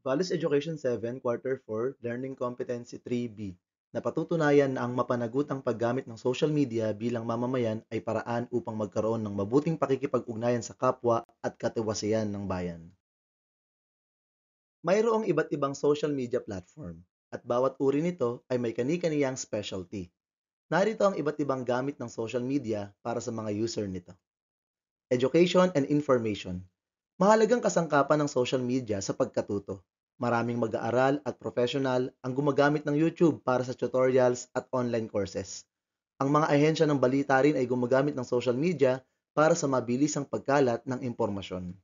Values Education 7, Quarter 4, Learning Competency 3B. Napatutunayan na ang mapanagutang paggamit ng social media bilang mamamayan ay paraan upang magkaroon ng mabuting pakikipag-ugnayan sa kapwa at katiwasian ng bayan. Mayroong iba't ibang social media platform at bawat uri nito ay may kani-kaniyang specialty. Narito ang iba't ibang gamit ng social media para sa mga user nito. Education and information. Mahalagang kasangkapan ng social media sa pagkatuto. Maraming mag-aaral at professional ang gumagamit ng YouTube para sa tutorials at online courses. Ang mga ahensya ng balita rin ay gumagamit ng social media para sa mabilisang pagkalat ng impormasyon.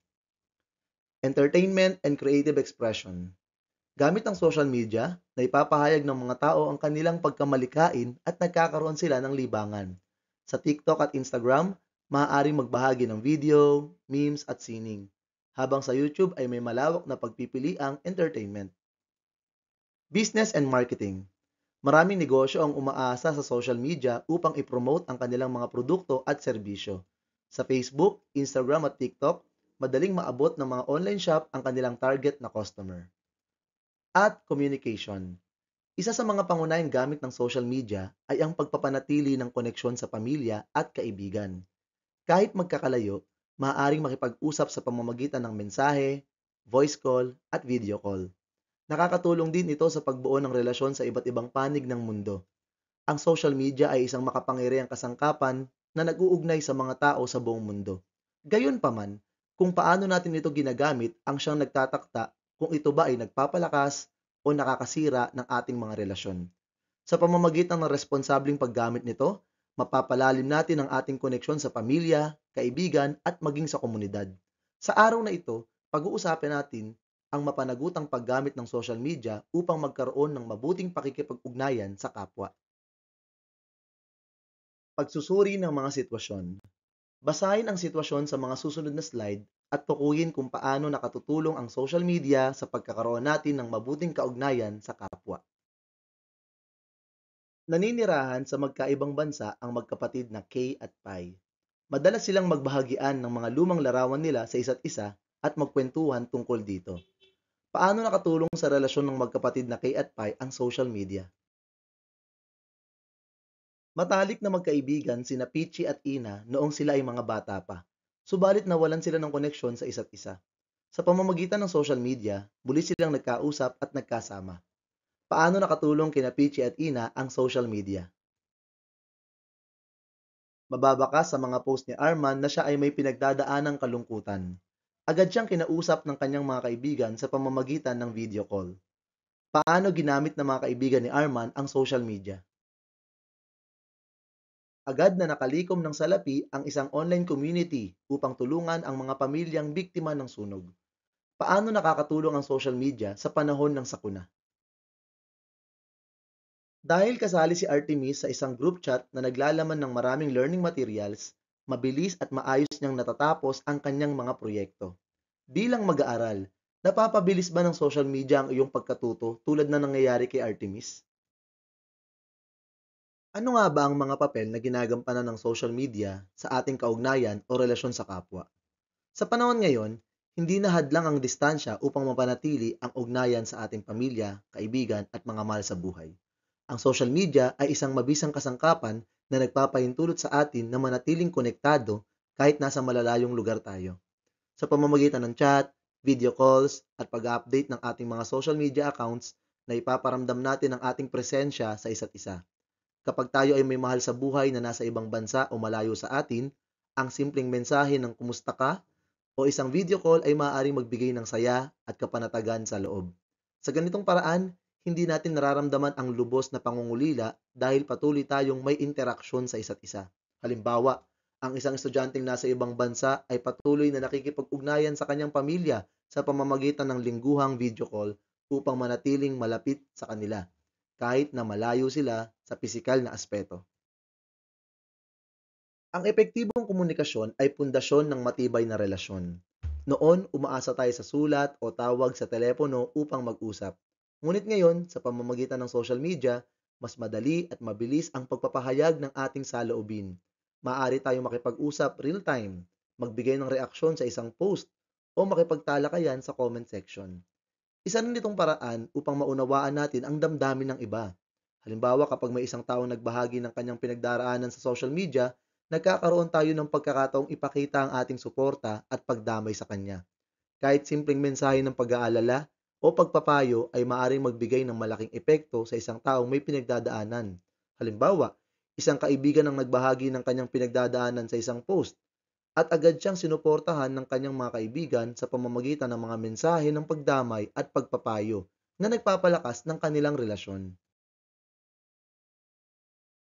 Entertainment and creative expression. Gamit ang social media, na ipapahayag ng mga tao ang kanilang pagkamalikain at nagkakaroon sila ng libangan. Sa TikTok at Instagram, maaaring magbahagi ng video, memes at sining. Habang sa YouTube ay may malawak na pagpipiliang entertainment. Business and marketing. Maraming negosyo ang umaasa sa social media upang i-promote ang kanilang mga produkto at serbisyo. Sa Facebook, Instagram at TikTok, madaling maabot ng mga online shop ang kanilang target na customer. At communication. Isa sa mga pangunahing gamit ng social media ay ang pagpapanatili ng koneksyon sa pamilya at kaibigan. Kahit magkakalayo, maaaring makipag-usap sa pamamagitan ng mensahe, voice call, at video call. Nakakatulong din ito sa pagbuo ng relasyon sa iba't ibang panig ng mundo. Ang social media ay isang makapangyarihang kasangkapan na nag-uugnay sa mga tao sa buong mundo. Gayunpaman, kung paano natin ito ginagamit ang siyang nagtatakda kung ito ba ay nagpapalakas o nakakasira ng ating mga relasyon. Sa pamamagitan ng responsabling paggamit nito, mapapalalim natin ang ating koneksyon sa pamilya, kaibigan at maging sa komunidad. Sa araw na ito, pag-uusapin natin ang mapanagutang paggamit ng social media upang magkaroon ng mabuting pakikipag-ugnayan sa kapwa. Pagsusuri ng mga sitwasyon. Basahin ang sitwasyon sa mga susunod na slide at tukuyin kung paano nakatutulong ang social media sa pagkakaroon natin ng mabuting kaugnayan sa kapwa. Naninirahan sa magkaibang bansa ang magkapatid na Kay at Pai. Madalas silang magbahagian ng mga lumang larawan nila sa isa't isa at magkwentuhan tungkol dito. Paano nakatulong sa relasyon ng magkapatid na Kay at Pai ang social media? Matalik na magkaibigan sina Pichi at Ina noong sila ay mga bata pa. Subalit nawalan sila ng koneksyon sa isa't isa. Sa pamamagitan ng social media, muli silang nagkausap at nagkasama. Paano nakatulong kina Pichi at Ina ang social media? Mababa ka sa mga post ni Arman na siya ay may pinagdadaanang kalungkutan. Agad siyang kinausap ng kanyang mga kaibigan sa pamamagitan ng video call. Paano ginamit ng mga kaibigan ni Arman ang social media? Agad na nakalikom ng salapi ang isang online community upang tulungan ang mga pamilyang biktima ng sunog. Paano nakakatulong ang social media sa panahon ng sakuna? Dahil kasali si Artemis sa isang group chat na naglalaman ng maraming learning materials, mabilis at maayos niyang natatapos ang kanyang mga proyekto. Bilang mag-aaral, napapabilis ba ng social media ang iyong pagkatuto tulad na nangyayari kay Artemis? Ano nga ba ang mga papel na ginagampanan ng social media sa ating kaugnayan o relasyon sa kapwa? Sa panahon ngayon, hindi na hadlang ang distansya upang mapanatili ang ugnayan sa ating pamilya, kaibigan at mga mahal sa buhay. Ang social media ay isang mabisang kasangkapan na nagpapahintulot sa atin na manatiling konektado kahit nasa malalayong lugar tayo. Sa pamamagitan ng chat, video calls, at pag-update ng ating mga social media accounts, na ipaparamdam natin ang ating presensya sa isa't isa. Kapag tayo ay may mahal sa buhay na nasa ibang bansa o malayo sa atin, ang simpleng mensahe ng kumusta ka o isang video call ay maaaring magbigay ng saya at kapanatagan sa loob. Sa ganitong paraan, hindi natin nararamdaman ang lubos na pangungulila dahil patuloy tayong may interaksyon sa isa't isa. Halimbawa, ang isang estudyanteng nasa ibang bansa ay patuloy na nakikipag-ugnayan sa kanyang pamilya sa pamamagitan ng lingguhang video call upang manatiling malapit sa kanila, kahit na malayo sila sa pisikal na aspeto. Ang epektibong komunikasyon ay pundasyon ng matibay na relasyon. Noon, umaasa tayo sa sulat o tawag sa telepono upang mag-usap. Ngunit ngayon, sa pamamagitan ng social media, mas madali at mabilis ang pagpapahayag ng ating saloobin. Maaari tayong makipag-usap real-time, magbigay ng reaksyon sa isang post, o makipagtalakayan sa comment section. Isa rin itong paraan upang maunawaan natin ang damdamin ng iba. Halimbawa, kapag may isang taong nagbahagi ng kanyang pinagdaraanan sa social media, nagkakaroon tayo ng pagkakataong ipakita ang ating suporta at pagdamay sa kanya. Kahit simpleng mensahe ng pag-aalala o pagpapayo ay maaaring magbigay ng malaking epekto sa isang taong may pinagdadaanan. Halimbawa, isang kaibigan ang nagbahagi ng kanyang pinagdadaanan sa isang post at agad siyang sinuportahan ng kanyang mga kaibigan sa pamamagitan ng mga mensahe ng pagdamay at pagpapayo na nagpapalakas ng kanilang relasyon.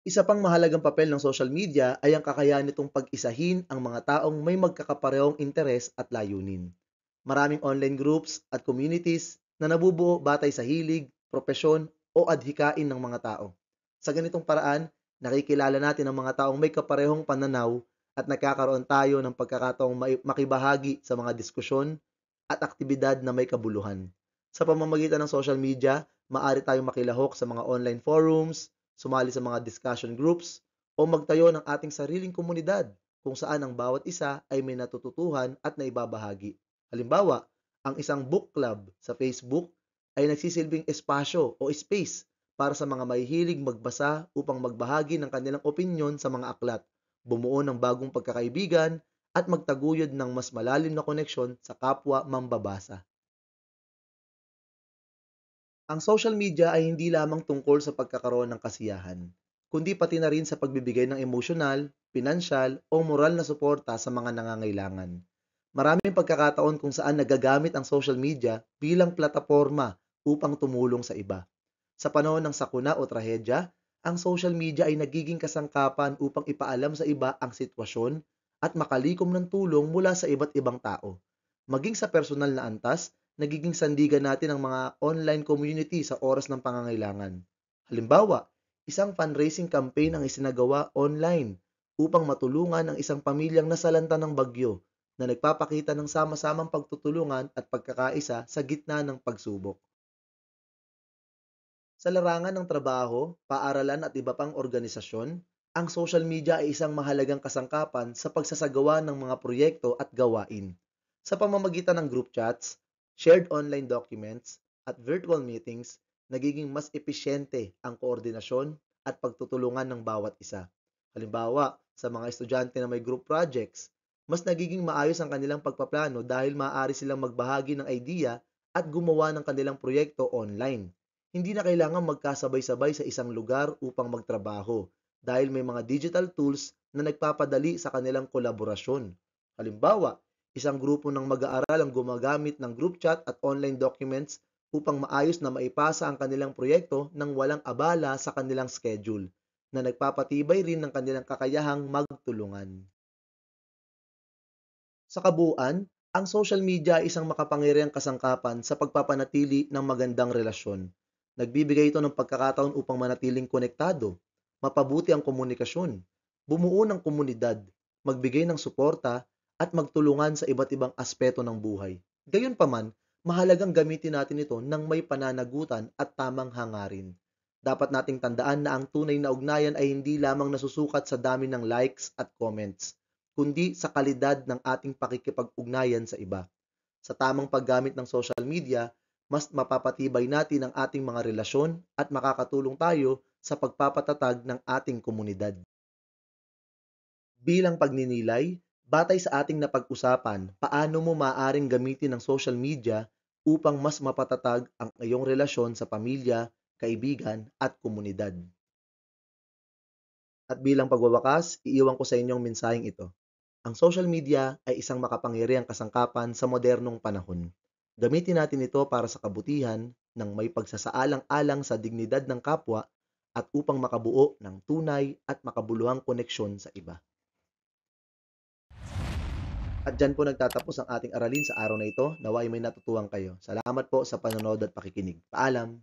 Isa pang mahalagang papel ng social media ay ang kakayahan nitong pag-isahin ang mga taong may magkakaparehong interes at layunin. Maraming online groups at communities na nabubuo batay sa hilig, propesyon o adhikain ng mga tao. Sa ganitong paraan, nakikilala natin ang mga taong may kaparehong pananaw at nagkakaroon tayo ng pagkakataong makibahagi sa mga diskusyon at aktibidad na may kabuluhan. Sa pamamagitan ng social media, maaari tayong makilahok sa mga online forums, sumali sa mga discussion groups, o magtayo ng ating sariling komunidad kung saan ang bawat isa ay may natututuhan at naibabahagi. Halimbawa, ang isang book club sa Facebook ay nagsisilbing espasyo o space para sa mga mahihilig magbasa upang magbahagi ng kanilang opinyon sa mga aklat, bumuo ng bagong pagkakaibigan, at magtaguyod ng mas malalim na koneksyon sa kapwa mambabasa. Ang social media ay hindi lamang tungkol sa pagkakaroon ng kasiyahan, kundi pati na rin sa pagbibigay ng emosyonal, pinansyal o moral na suporta sa mga nangangailangan. Maraming pagkakataon kung saan nagagamit ang social media bilang plataporma upang tumulong sa iba. Sa panahon ng sakuna o trahedya, ang social media ay nagiging kasangkapan upang ipaalam sa iba ang sitwasyon at makalikom ng tulong mula sa iba't ibang tao. Maging sa personal na antas, nagiging sandigan natin ang mga online community sa oras ng pangangailangan. Halimbawa, isang fundraising campaign ang isinagawa online upang matulungan ang isang pamilyang nasalanta ng bagyo na nagpapakita ng sama-samang pagtutulungan at pagkakaisa sa gitna ng pagsubok. Sa larangan ng trabaho, paaralan at iba pang organisasyon, ang social media ay isang mahalagang kasangkapan sa pagsasagawa ng mga proyekto at gawain. Sa pamamagitan ng group chats, shared online documents, at virtual meetings, nagiging mas episyente ang koordinasyon at pagtutulungan ng bawat isa. Halimbawa, sa mga estudyante na may group projects, mas nagiging maayos ang kanilang pagpaplano dahil maaari silang magbahagi ng idea at gumawa ng kanilang proyekto online. Hindi na kailangan magkasabay-sabay sa isang lugar upang magtrabaho dahil may mga digital tools na nagpapadali sa kanilang kolaborasyon. Halimbawa, isang grupo ng mag-aaral ang gumagamit ng group chat at online documents upang maayos na maipasa ang kanilang proyekto ng walang abala sa kanilang schedule, na nagpapatibay rin ng kanilang kakayahang magtulungan. Sa kabuuan, ang social media ay isang makapangyarihang kasangkapan sa pagpapanatili ng magandang relasyon. Nagbibigay ito ng pagkakataon upang manatiling konektado, mapabuti ang komunikasyon, bumuo ng komunidad, magbigay ng suporta, at magtulungan sa iba't ibang aspeto ng buhay. Gayunpaman, mahalagang gamitin natin ito ng may pananagutan at tamang hangarin. Dapat nating tandaan na ang tunay na ugnayan ay hindi lamang nasusukat sa dami ng likes at comments, kundi sa kalidad ng ating pakikipag-ugnayan sa iba. Sa tamang paggamit ng social media, mas mapapatibay natin ang ating mga relasyon at makakatulong tayo sa pagpapatatag ng ating komunidad. Bilang pagninilay, batay sa ating napag-usapan, paano mo maaaring gamitin ang social media upang mas mapatatag ang iyong relasyon sa pamilya, kaibigan at komunidad. At bilang pagwawakas, iiwan ko sa inyong mensaheng ito. Ang social media ay isang makapangyarihang kasangkapan sa modernong panahon. Gamitin natin ito para sa kabutihan ng may pagsasaalang-alang sa dignidad ng kapwa at upang makabuo ng tunay at makabuluhang koneksyon sa iba. At dyan po nagtatapos ang ating aralin sa araw na ito. Naway may natutuwang kayo. Salamat po sa panonood at pakikinig. Paalam!